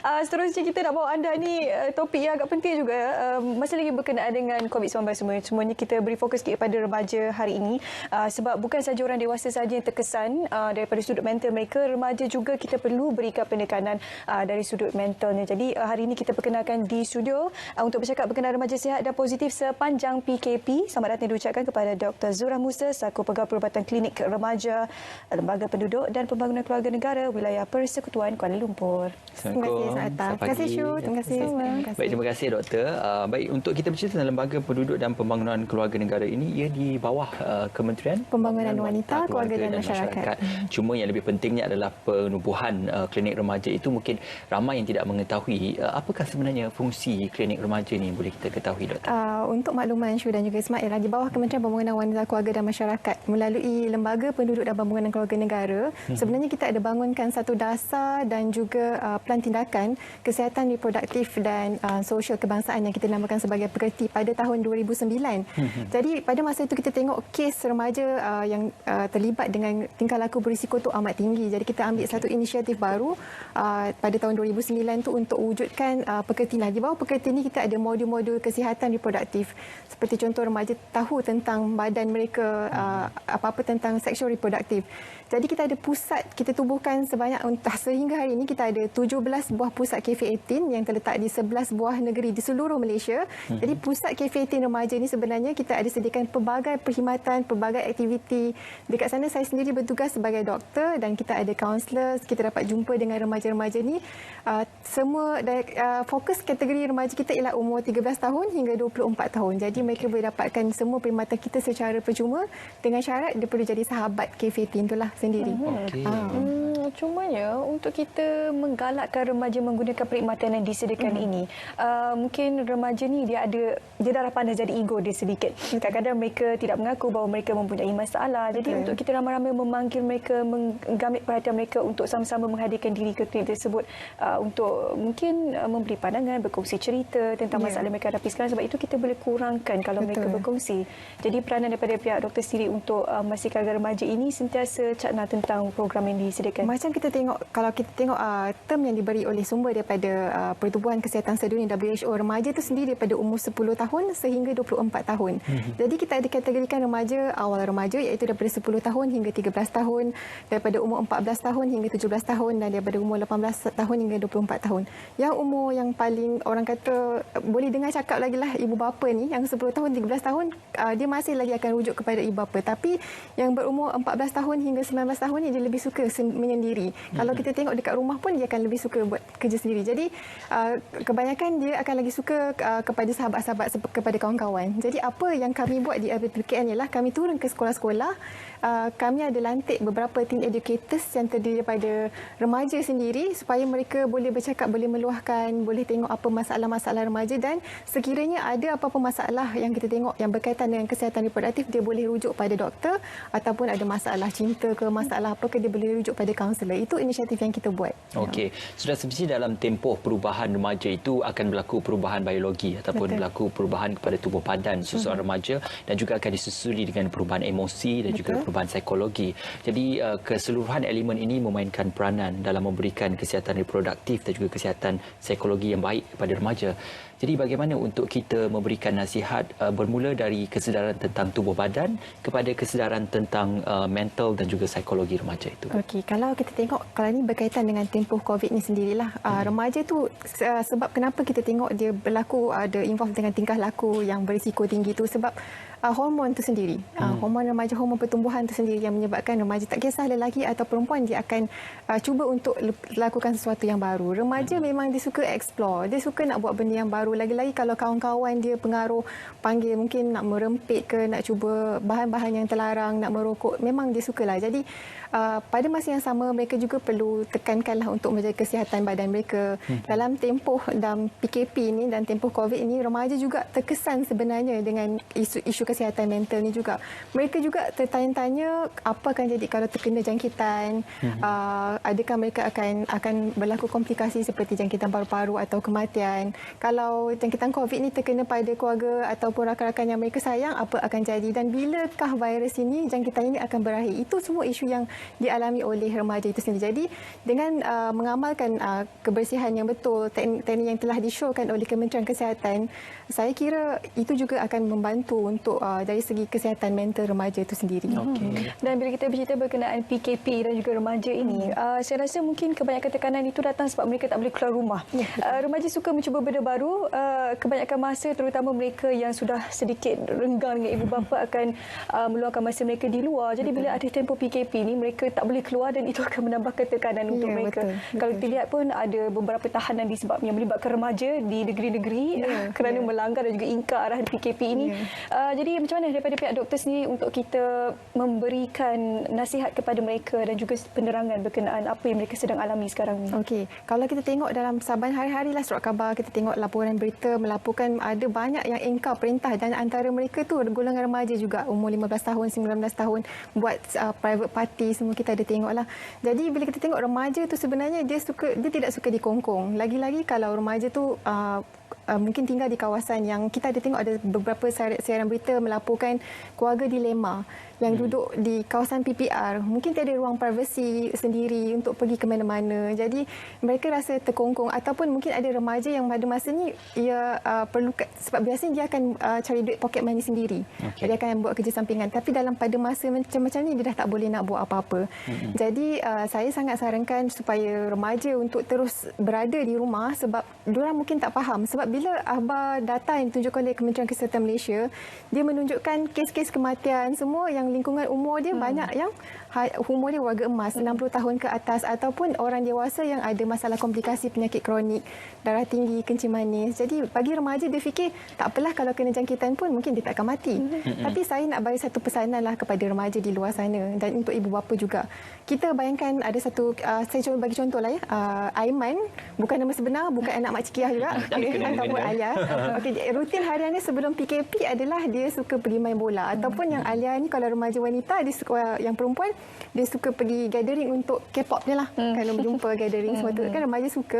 Seterusnya kita nak bawa anda ni topik yang agak penting juga. Masih lagi berkenaan dengan COVID-19 semuanya kita beri fokus sikit kepada remaja hari ini. Sebab bukan sahaja orang dewasa sahaja yang terkesan daripada sudut mental mereka, remaja juga kita perlu berikan penekanan dari sudut mentalnya. Jadi hari ini kita perkenalkan di studio untuk bercakap berkenaan remaja sihat dan positif sepanjang PKP. Selamat datang diucapkan kepada Dr. Zura Musa, selaku Pegawai Perubatan Klinik Remaja, Lembaga Penduduk dan Pembangunan Keluarga Negara Wilayah Persekutuan Kuala Lumpur. Terima kasih. Terima kasih Syu. Terima kasih. Baik, terima kasih doktor. Baik, untuk kita bercerita tentang Lembaga Penduduk dan Pembangunan Keluarga Negara ini, ia di bawah Kementerian Pembangunan Wanita, Keluarga dan Masyarakat. Cuma yang lebih pentingnya adalah penubuhan klinik remaja itu. Mungkin ramai yang tidak mengetahui apakah sebenarnya fungsi klinik remaja ini, boleh kita ketahui doktor? Untuk makluman Syu dan juga Ismail, di bawah Kementerian Pembangunan Wanita, Keluarga dan Masyarakat melalui Lembaga Penduduk dan Pembangunan Keluarga Negara, sebenarnya kita ada bangunkan satu dasar dan juga plan tindakan kesihatan reproduktif dan sosial kebangsaan yang kita namakan sebagai PKRT pada tahun 2009. Jadi pada masa itu kita tengok kes remaja yang terlibat dengan tingkah laku berisiko tu amat tinggi. Jadi kita ambil satu inisiatif baru pada tahun 2009 tu untuk wujudkan PKRT. Di bawah PKRT ini kita ada modul-modul kesihatan reproduktif. Seperti contoh, remaja tahu tentang badan mereka, apa-apa tentang seksual reproduktif. Jadi kita ada pusat, kita tubuhkan sebanyak, sehingga hari ini kita ada 17 buah pusat KF18 yang terletak di 11 buah negeri di seluruh Malaysia. Jadi pusat KF18 remaja ini sebenarnya kita ada sediakan pelbagai perkhidmatan, pelbagai aktiviti. Dekat sana saya sendiri bertugas sebagai doktor dan kita ada kaunselor. Kita dapat jumpa dengan remaja-remaja ni. Semua fokus kategori remaja kita ialah umur 13 tahun hingga 24 tahun. Jadi mereka boleh dapatkan semua perkhidmatan kita secara percuma dengan syarat dia perlu jadi sahabat KF18 itulah sendiri. Cumanya untuk kita menggalakkan remaja menggunakan perkhidmatan yang disediakan ini, mungkin remaja ni dia darah panas jadi ego dia sedikit. Kadang-kadang mereka tidak mengaku bahawa mereka mempunyai masalah. Jadi untuk kita ramai-ramai memanggil mereka, menggamit perhatian mereka untuk sama-sama menghadirkan diri ke klinik tersebut, untuk mungkin memberi pandangan, berkongsi cerita tentang masalah mereka hadapi sekarang. Sebab itu kita boleh kurangkan kalau mereka berkongsi. Jadi peranan daripada pihak doktor sendiri untuk memastikan agar remaja ini sentiasa cakna tentang program yang disediakan. Macam kita tengok, kalau kita tengok term yang diberi oleh sumber daripada Pertubuhan Kesihatan Sedunia WHO, remaja itu sendiri daripada umur 10 tahun sehingga 24 tahun. Jadi kita ada kategorikan remaja, awal remaja iaitu daripada 10 tahun hingga 13 tahun, daripada umur 14 tahun hingga 17 tahun dan daripada umur 18 tahun hingga 24 tahun. Yang umur yang paling orang kata boleh dengar cakap lagi lah ibu bapa ni, yang 10 tahun 13 tahun dia masih lagi akan rujuk kepada ibu bapa. Tapi yang berumur 14 tahun hingga 19 tahun ni dia lebih suka menyendiri. Kalau kita tengok dekat rumah pun dia akan lebih suka buat kerja sendiri. Jadi kebanyakan dia akan lagi suka kepada sahabat-sahabat, kepada kawan-kawan. Jadi apa yang kami buat di RPKN ialah kami turun ke sekolah-sekolah. Kami ada lantik beberapa teen educators yang terdiri daripada remaja sendiri supaya mereka boleh bercakap, boleh meluahkan, boleh tengok apa masalah-masalah remaja, dan sekiranya ada apa-apa masalah yang kita tengok yang berkaitan dengan kesihatan reproduktif, dia boleh rujuk pada doktor, ataupun ada masalah cinta ke masalah apa ke, dia boleh rujuk pada kaunselor. Itu inisiatif yang kita buat. Okey, sudah semestinya dalam tempoh perubahan remaja itu akan berlaku perubahan biologi ataupun berlaku perubahan kepada tubuh badan seseorang remaja, dan juga akan disusuli dengan perubahan emosi dan juga perubahan psikologi. Jadi keseluruhan elemen ini memainkan peranan dalam memberikan kesihatan reproduktif dan juga kesihatan psikologi yang baik kepada remaja. Jadi bagaimana untuk kita memberikan nasihat bermula dari kesedaran tentang tubuh badan kepada kesedaran tentang mental dan juga psikologi remaja itu? Okey, kalau kita tengok, kalau ini berkaitan dengan tempoh COVID ni sendirilah, remaja tu sebab kenapa kita tengok dia berlaku, ada involve dengan tingkah laku yang berisiko tinggi tu sebab hormon tu sendiri. Hormon remaja, hormon pertumbuhan tu sendiri yang menyebabkan remaja, tak kisah lelaki atau perempuan, dia akan cuba untuk lakukan sesuatu yang baru. Remaja memang dia suka explore, dia suka nak buat benda yang baru. Lagi-lagi kalau kawan-kawan dia pengaruh, panggil mungkin nak merempit ke, nak cuba bahan-bahan yang terlarang, nak merokok, memang dia sukalah. Jadi pada masa yang sama mereka juga perlu tekankanlah untuk menjaga kesihatan badan mereka. Dalam tempoh dan PKP ini dan tempoh COVID ini, remaja juga terkesan sebenarnya dengan isu kesihatan kesihatan mental ni juga. Mereka juga tertanya-tanya apa akan jadi kalau terkena jangkitan, adakah mereka akan berlaku komplikasi seperti jangkitan paru-paru atau kematian. Kalau jangkitan COVID ni terkena pada keluarga ataupun rakan-rakan yang mereka sayang, apa akan jadi dan bilakah virus ini, jangkitan ini akan berakhir. Itu semua isu yang dialami oleh remaja itu sendiri. Jadi dengan mengamalkan kebersihan yang betul, teknik yang telah disyorkan oleh Kementerian Kesihatan, saya kira itu juga akan membantu untuk dari segi kesihatan mental remaja itu sendiri. Dan bila kita bercerita berkenaan PKP dan juga remaja ini, saya rasa mungkin kebanyakan tekanan itu datang sebab mereka tak boleh keluar rumah. Remaja suka mencuba benda baru, kebanyakan masa terutama mereka yang sudah sedikit renggang dengan ibu bapa akan meluangkan masa mereka di luar. Jadi bila ada tempoh PKP ni, mereka tak boleh keluar dan itu akan menambahkan tekanan untuk mereka. Kalau kita lihat pun ada beberapa tahanan disebabkan yang melibatkan remaja di negeri-negeri kerana melanggar dan juga ingkar arahan PKP ini. Jadi macam mana daripada pihak doktor sendiri untuk kita memberikan nasihat kepada mereka dan juga penerangan berkenaan apa yang mereka sedang alami sekarang ni? Okey, kalau kita tengok dalam saban hari-hari lah surat khabar, kita tengok laporan berita melaporkan ada banyak yang ingkar perintah dan antara mereka tu golongan remaja juga, umur 15 tahun, 19 tahun, buat private party, semua kita ada tengok lah. Jadi bila kita tengok remaja tu sebenarnya dia tidak suka dikongkong. Lagi-lagi kalau remaja tu mungkin tinggal di kawasan yang kita ada tengok ada beberapa siaran berita melaporkan keluarga dilema yang duduk di kawasan PPR, mungkin tiada ruang privasi sendiri untuk pergi ke mana-mana. Jadi mereka rasa terkongkong ataupun mungkin ada remaja yang pada masa ni ia perlu, sebab biasanya dia akan cari duit pocket money sendiri. Dia akan buat kerja sampingan, tapi dalam pada masa macam ni dia dah tak boleh nak buat apa-apa. Jadi saya sangat sarankan supaya remaja untuk terus berada di rumah sebab diorang mungkin tak faham. Sebab bila akhbar data yang ditunjukkan oleh Kementerian Kesihatan Malaysia, dia menunjukkan kes-kes kematian semua yang lingkungan umur dia banyak yang umur dia warga emas 60 tahun ke atas ataupun orang dewasa yang ada masalah komplikasi penyakit kronik, darah tinggi, kencing manis. Jadi bagi remaja dia fikir tak apalah kalau kena jangkitan pun mungkin dia tak akan mati. Tapi saya nak bagi satu pesanan lah kepada remaja di luar sana dan untuk ibu bapa juga. Kita bayangkan ada satu, saya cuba bagi contoh lah ya, Aiman, bukan nama sebenar, bukan anak Mak Cikiah juga, ataupun Alia. Rutin hariannya sebelum PKP adalah dia suka pergi main bola ataupun yang Alia ni kalau remaja wanita, dia suka, yang perempuan dia suka pergi gathering untuk K-pop dia lah. Kalau berjumpa gathering semua tu kan remaja suka.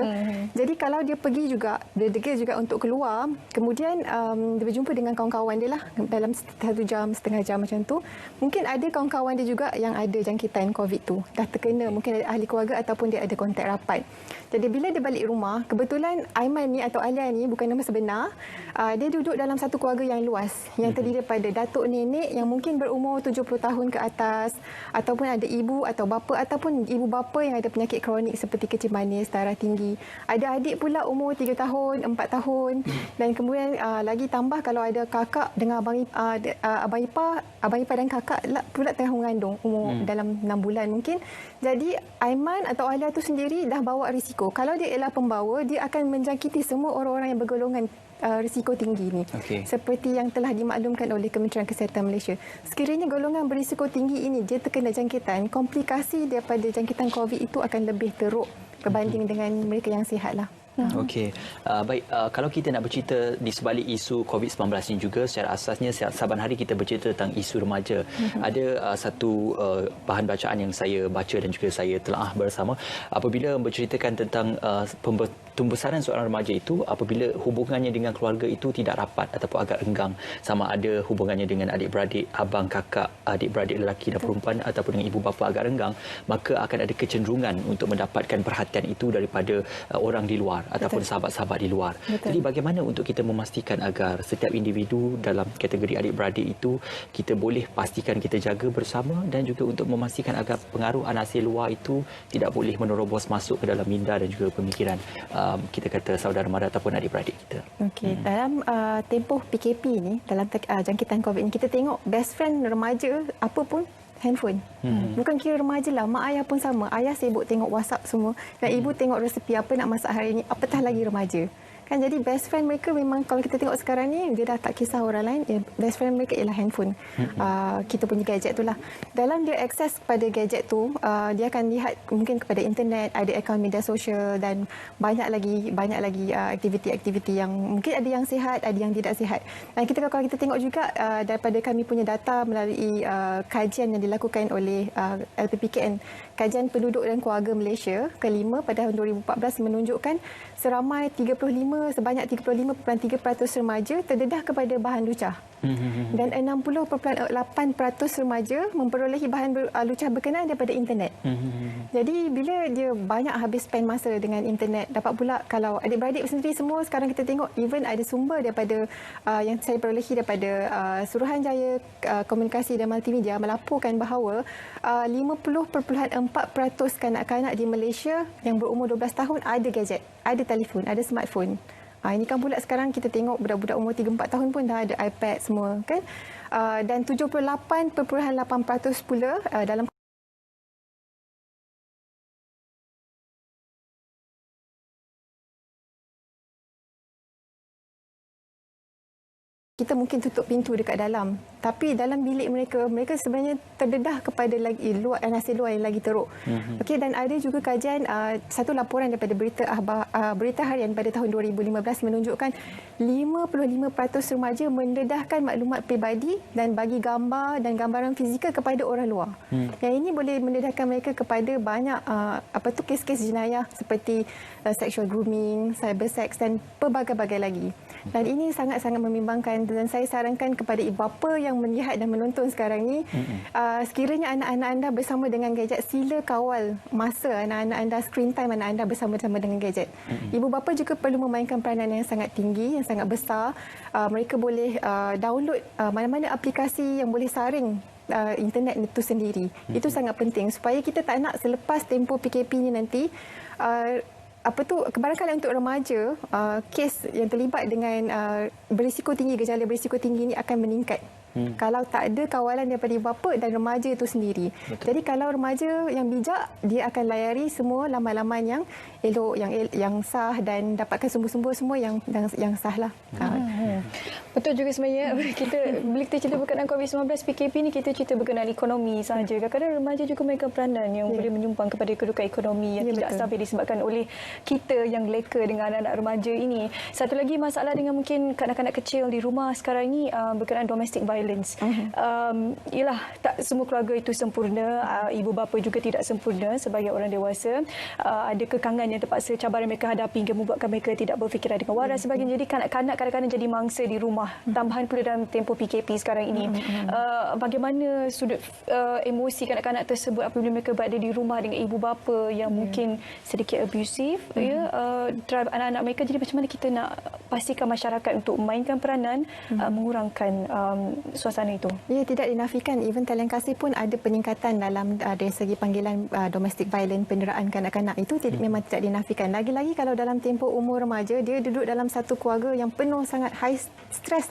Jadi kalau dia pergi juga, dia degil juga untuk keluar, kemudian dia berjumpa dengan kawan-kawan dia lah dalam 1 jam, setengah jam macam tu. Mungkin ada kawan-kawan dia juga yang ada jangkitan COVID tu, dah terkena, mungkin ada ahli keluarga ataupun dia ada kontak rapat. Jadi bila dia balik rumah, kebetulan Aiman ni atau Alia ni bukan nama sebenar, dia duduk dalam satu keluarga yang luas, yang terdiri daripada datuk nenek yang mungkin berumur 70 tahun ke atas, ataupun ada ibu atau bapa ataupun ibu bapa yang ada penyakit kronik seperti kencing manis, darah tinggi. Ada adik pula umur 3 tahun, 4 tahun dan kemudian lagi tambah kalau ada kakak dengan abang ipar dan kakak pula tengah mengandung umur dalam 6 bulan mungkin. Jadi Aiman atau Alia tu sendiri dah bawa risiko. Kalau dia ialah pembawa, dia akan menjangkiti semua orang-orang yang bergolongan risiko tinggi ni. Seperti yang telah dimaklumkan oleh Kementerian Kesihatan Malaysia. Sekiranya golongan berisiko tinggi ini dia terkena jangkitan, komplikasi daripada jangkitan COVID itu akan lebih teruk berbanding dengan mereka yang sihat lah. Okey, baik. Kalau kita nak bercerita di sebalik isu COVID-19 ini juga, secara asasnya saban hari kita bercerita tentang isu remaja. Ada satu bahan bacaan yang saya baca dan juga saya telaah bersama apabila menceritakan tentang pembesaran seorang remaja itu apabila hubungannya dengan keluarga itu tidak rapat ataupun agak renggang, sama ada hubungannya dengan adik-beradik, abang, kakak, adik-beradik lelaki dan perempuan ataupun dengan ibu bapa agak renggang, maka akan ada kecenderungan untuk mendapatkan perhatian itu daripada orang di luar ataupun sahabat-sahabat di luar. Jadi bagaimana untuk kita memastikan agar setiap individu dalam kategori adik-beradik itu kita boleh pastikan kita jaga bersama dan juga untuk memastikan agar pengaruh anasir luar itu tidak boleh menerobos masuk ke dalam minda dan juga pemikiran kita kata saudara mara ataupun adik-beradik kita. Okey, dalam tempoh PKP ni, dalam jangkitan COVID ni, kita tengok best friend remaja apa pun handphone. Bukan kira remaja lah, mak ayah pun sama. Ayah sibuk tengok WhatsApp semua dan ibu tengok resepi apa nak masak hari ini, apatah lagi remaja. Kan jadi best friend mereka memang kalau kita tengok sekarang ni dia dah tak kisah orang lain, best friend mereka ialah handphone. Kita punya gadget tu lah. Dalam dia akses kepada gadget tu, dia akan lihat mungkin kepada internet, ada akaun media sosial dan banyak lagi aktiviti-aktiviti yang mungkin ada yang sihat, ada yang tidak sihat. Dan kalau kita tengok juga daripada kami punya data melalui kajian yang dilakukan oleh LPPKN, Kajian Penduduk dan Keluarga Malaysia ke-5 pada tahun 2014 menunjukkan sebanyak 35.3% remaja terdedah kepada bahan lucah. Dan 60.8% remaja memperolehi bahan lucah berkenaan daripada internet. Jadi bila dia banyak habis spend masa dengan internet, dapat pula kalau adik-beradik sendiri semua sekarang kita tengok even ada sumber daripada yang saya perolehi daripada Suruhanjaya Komunikasi dan Multimedia melaporkan bahawa 50.4% kanak-kanak di Malaysia yang berumur 12 tahun ada gadget, ada telefon, ada smartphone. Ini kan pula sekarang kita tengok budak-budak umur 3-4 tahun pun dah ada iPad semua kan. Dan 78.8% pula dalam kita mungkin tutup pintu dekat dalam, tapi dalam bilik mereka sebenarnya terdedah kepada nasib luar yang lagi teruk. Okey, dan ada juga kajian satu laporan daripada Berita Harian pada tahun 2015 menunjukkan 55% remaja mendedahkan maklumat peribadi dan bagi gambar dan gambaran fizikal kepada orang luar. Yang ini boleh mendedahkan mereka kepada banyak kes-kes jenayah seperti sexual grooming, cyber sex dan pelbagai-bagai lagi. Dan ini sangat-sangat membimbangkan dan saya sarankan kepada ibu bapa yang melihat dan menonton sekarang ni, sekiranya anak-anak anda bersama dengan gadget, sila kawal masa anak-anak anda, screen time anak anda bersama-sama dengan gadget. Ibu bapa juga perlu memainkan peranan yang sangat tinggi, yang sangat besar. Mereka boleh download mana-mana aplikasi yang boleh saring internet itu sendiri. Itu sangat penting supaya kita tak nak selepas tempoh PKP ni nanti kebarangkalian untuk remaja, kes yang terlibat dengan berisiko tinggi, gejala berisiko tinggi ini akan meningkat. Kalau tak ada kawalan daripada ibu bapa dan remaja itu sendiri. Betul. Jadi kalau remaja yang bijak, dia akan layari semua laman-laman yang elok, yang sah dan dapatkan sumber-sumber semua yang sah lah. Betul juga sebenarnya. Bila kita cerita berkenaan COVID-19 PKP ni, kita cerita berkenaan ekonomi sahaja. Kadang-kadang remaja juga mainkan peranan yang boleh menyumbang kepada kedudukan ekonomi yang tidak stabil disebabkan oleh kita yang leka dengan anak-anak remaja ini. Satu lagi masalah dengan mungkin kanak-kanak kecil di rumah sekarang ini berkenaan domestic violence. Ialah tak semua keluarga itu sempurna, ibu bapa juga tidak sempurna sebagai orang dewasa. Ada kekangan yang terpaksa cabaran mereka hadapi hingga membuatkan mereka tidak berfikiran dengan waras sebagainya. Jadi kanak-kanak kadang-kadang jadi mangsa di rumah. Tambahan pula dalam tempoh PKP sekarang ini. Bagaimana sudut emosi kanak-kanak tersebut apabila mereka berada di rumah dengan ibu bapa yang mungkin sedikit abusive, drive anak-anak mereka. Jadi macam mana kita nak pastikan masyarakat untuk memainkan peranan mengurangkan suasana itu? Ya, tidak dinafikan. Even talian kasih pun ada peningkatan dalam dari segi panggilan domestic violence, penderaan kanak-kanak itu memang tidak dinafikan. Lagi-lagi kalau dalam tempoh umur remaja, dia duduk dalam satu keluarga yang penuh sangat high stress,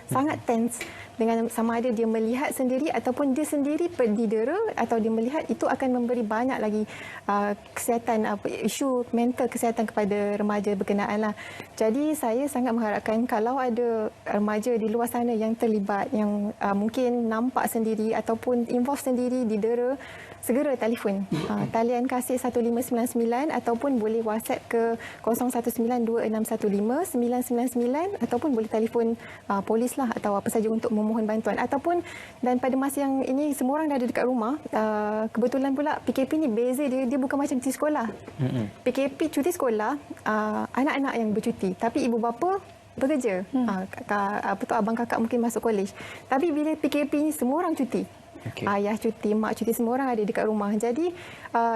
sangat tense. Dengan sama ada dia melihat sendiri ataupun dia sendiri didera atau dia melihat, itu akan memberi banyak lagi kesihatan, isu mental kesihatan kepada remaja berkenaan lah. Jadi saya sangat mengharapkan kalau ada remaja di luar sana yang terlibat, yang mungkin nampak sendiri ataupun involve sendiri didera, segera telefon talian kasih 1599 ataupun boleh WhatsApp ke 0192615999 ataupun boleh telefon polis lah atau apa saja untuk memohon bantuan. Ataupun dan pada masa yang ini semua orang dah ada dekat rumah, kebetulan pula PKP ni beza dia bukan macam cuti sekolah. PKP cuti sekolah, anak-anak yang bercuti tapi ibu bapa bekerja. Abang kakak mungkin masuk kolej. Tapi bila PKP ni semua orang cuti. Okay. Ayah cuti, mak cuti, semua orang ada dekat rumah. Jadi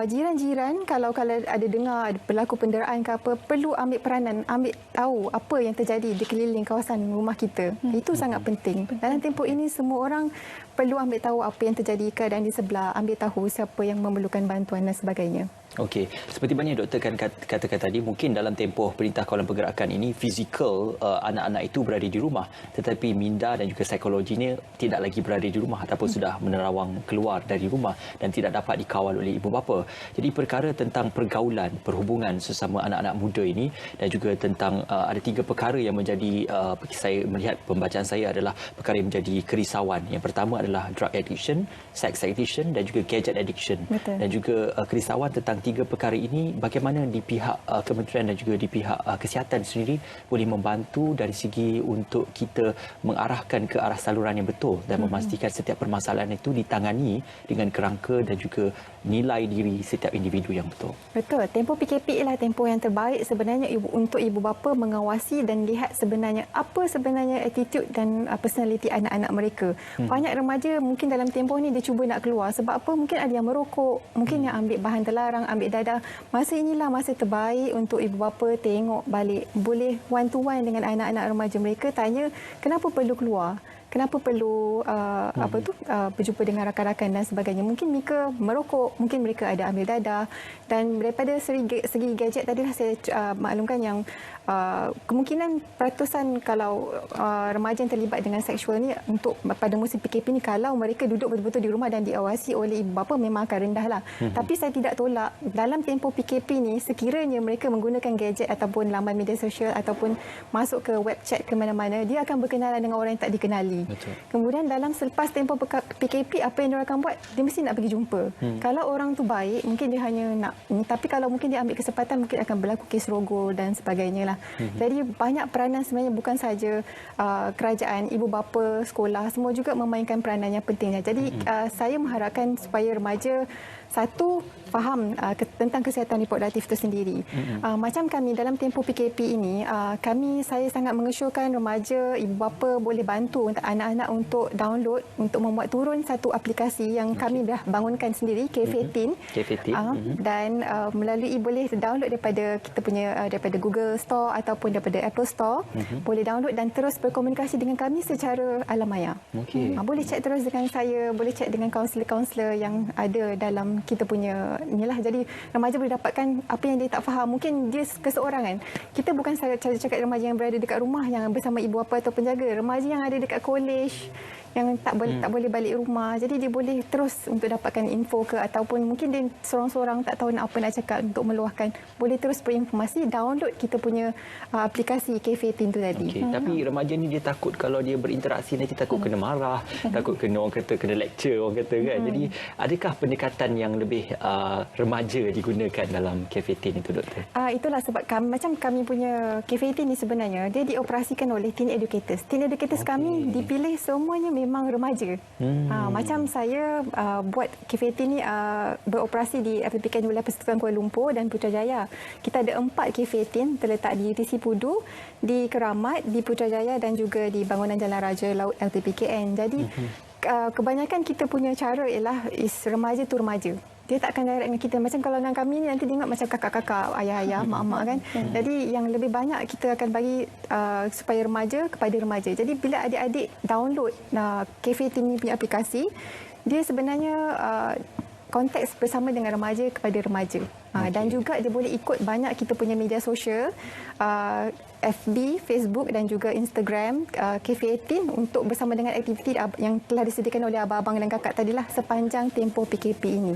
jiran-jiran kalau ada dengar berlaku penderaan ke apa, perlu ambil peranan, ambil tahu apa yang terjadi di keliling kawasan rumah kita. Itu sangat penting. Dalam tempoh ini semua orang perlu ambil tahu apa yang terjadi keadaan di sebelah, ambil tahu siapa yang memerlukan bantuan dan sebagainya. Okey, seperti mana yang doktor katakan tadi, mungkin dalam tempoh Perintah Kawalan Pergerakan ini fizikal anak-anak itu berada di rumah, tetapi minda dan juga psikologinya tidak lagi berada di rumah ataupun sudah menerawang keluar dari rumah dan tidak dapat dikawal oleh ibu bapa. Jadi perkara tentang pergaulan, perhubungan sesama anak-anak muda ini dan juga tentang ada 3 perkara yang menjadi saya melihat pembacaan saya adalah perkara yang menjadi kerisauan. Yang pertama adalah drug addiction, sex addiction dan juga gadget addiction. Betul. Dan juga kerisauan tentang 3 perkara ini, bagaimana di pihak kementerian dan juga di pihak kesihatan sendiri boleh membantu dari segi untuk kita mengarahkan ke arah saluran yang betul dan memastikan setiap permasalahan itu ditangani dengan kerangka dan juga nilai diri setiap individu yang betul. Betul. Tempoh PKP ialah tempoh yang terbaik sebenarnya untuk ibu bapa mengawasi dan lihat sebenarnya apa sebenarnya attitude dan personality anak-anak mereka. Banyak remaja mungkin dalam tempoh ni dia cuba nak keluar sebab apa? Mungkin ada yang merokok, mungkin yang ambil bahan terlarang, ambil dadah. Masa inilah masa terbaik untuk ibu bapa tengok balik. Boleh one to one dengan anak-anak remaja mereka, tanya kenapa perlu keluar? Kenapa perlu berjumpa dengan rakan-rakan dan sebagainya. Mungkin mereka merokok, mungkin mereka ada ambil dadah. Dan daripada segi gadget tadilah saya maklumkan yang kemungkinan peratusan kalau remaja yang terlibat dengan seksual ni untuk pada musim PKP ni, kalau mereka duduk betul-betul di rumah dan diawasi oleh ibu bapa, memang akan rendah lah. Tapi saya tidak tolak dalam tempoh PKP ni, sekiranya mereka menggunakan gadget ataupun laman media sosial ataupun masuk ke web chat ke mana-mana, dia akan berkenalan dengan orang yang tak dikenali. Betul. Kemudian dalam selepas tempoh PKP, apa yang dia akan buat? Dia mesti nak pergi jumpa. Kalau orang tu baik, mungkin dia hanya nak. Tapi kalau mungkin dia ambil kesempatan, mungkin akan berlaku kes rogol dan sebagainya lah. Jadi banyak peranan sebenarnya, bukan saja kerajaan, ibu bapa, sekolah, semua juga memainkan peranan yang pentingnya. Jadi saya mengharapkan supaya remaja satu faham tentang kesihatan reproduktif itu sendiri. Macam kami dalam tempoh PKP ini, saya sangat mengesyorkan remaja, ibu bapa boleh bantu untuk anak-anak untuk download, untuk membuat turun satu aplikasi yang kami dah bangunkan sendiri, K15. Dan melalui boleh download daripada kita punya daripada Google Store ataupun daripada Apple Store. Boleh download dan terus berkomunikasi dengan kami secara alam maya. Boleh chat terus dengan saya, boleh chat dengan kaunselor-kaunselor yang ada dalam kita punya inilah. Jadi remaja boleh dapatkan apa yang dia tak faham. Mungkin dia keseorangan. Kita bukan saja cakap remaja yang berada dekat rumah yang bersama ibu bapa atau penjaga. Remaja yang ada dekat kolej yang tak boleh balik rumah. Jadi dia boleh terus untuk dapatkan info ke, ataupun mungkin dia seorang-seorang tak tahu apa nak cakap untuk meluahkan. Boleh terus berinformasi, download kita punya aplikasi K15 tu tadi. Tapi remaja ni dia takut kalau dia berinteraksi nanti takut kena marah, takut kena orang kata kena lecture orang kata kan. Jadi adakah pendekatan yang lebih remaja digunakan dalam K15 itu, doktor? Itulah sebab macam kami punya K15 ni sebenarnya dia dioperasikan oleh teen educators. Teen educators kami dipilih semuanya memang remaja. Macam saya buat K15 ni beroperasi di FPPK Wilayah Persekutuan Kuala Lumpur dan Putrajaya. Kita ada 4 K15 terletak di UTC Pudu, di Keramat, di Putrajaya dan juga di Bangunan Jalan Raja Laut LTPKN. Jadi kebanyakan kita punya cara ialah remaja tu remaja. Dia tak akan direct dengan kita. Macam kalau dengan kami ni nanti tengok macam kakak-kakak, ayah-ayah, mak-mak kan. Jadi yang lebih banyak kita akan bagi supaya remaja kepada remaja. Jadi bila adik-adik download K15 ni punya aplikasi, dia sebenarnya konteks bersama dengan remaja kepada remaja. Dan juga dia boleh ikut banyak kita punya media sosial, FB, Facebook dan juga Instagram K15 untuk bersama dengan aktiviti yang telah disediakan oleh abang-abang dan kakak tadilah sepanjang tempoh PKP ini.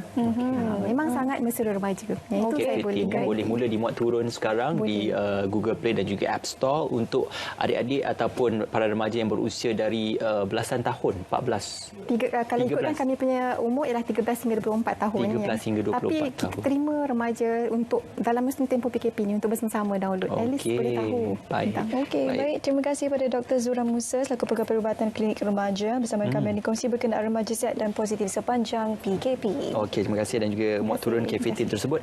Memang sangat mesra remaja. Itu saya boleh mula dimuat turun sekarang di Google Play dan juga App Store untuk adik-adik ataupun para remaja yang berusia dari belasan tahun, 14. Kalau ikutkan kami punya umur ialah 13 hingga 24 tahun. 13 hingga 24 Tapi tahun. kita terima remaja untuk dalam musim tempoh PKP ini untuk bersama-sama download. At least boleh tahu. Baik. Terima kasih kepada Dr. Zura Musa selaku Pengamal Perubatan Klinik Remaja bersama kami yang dikongsi berkenaan remaja sihat dan positif sepanjang PKP. Terima kasih dan juga muat turun K15 tersebut.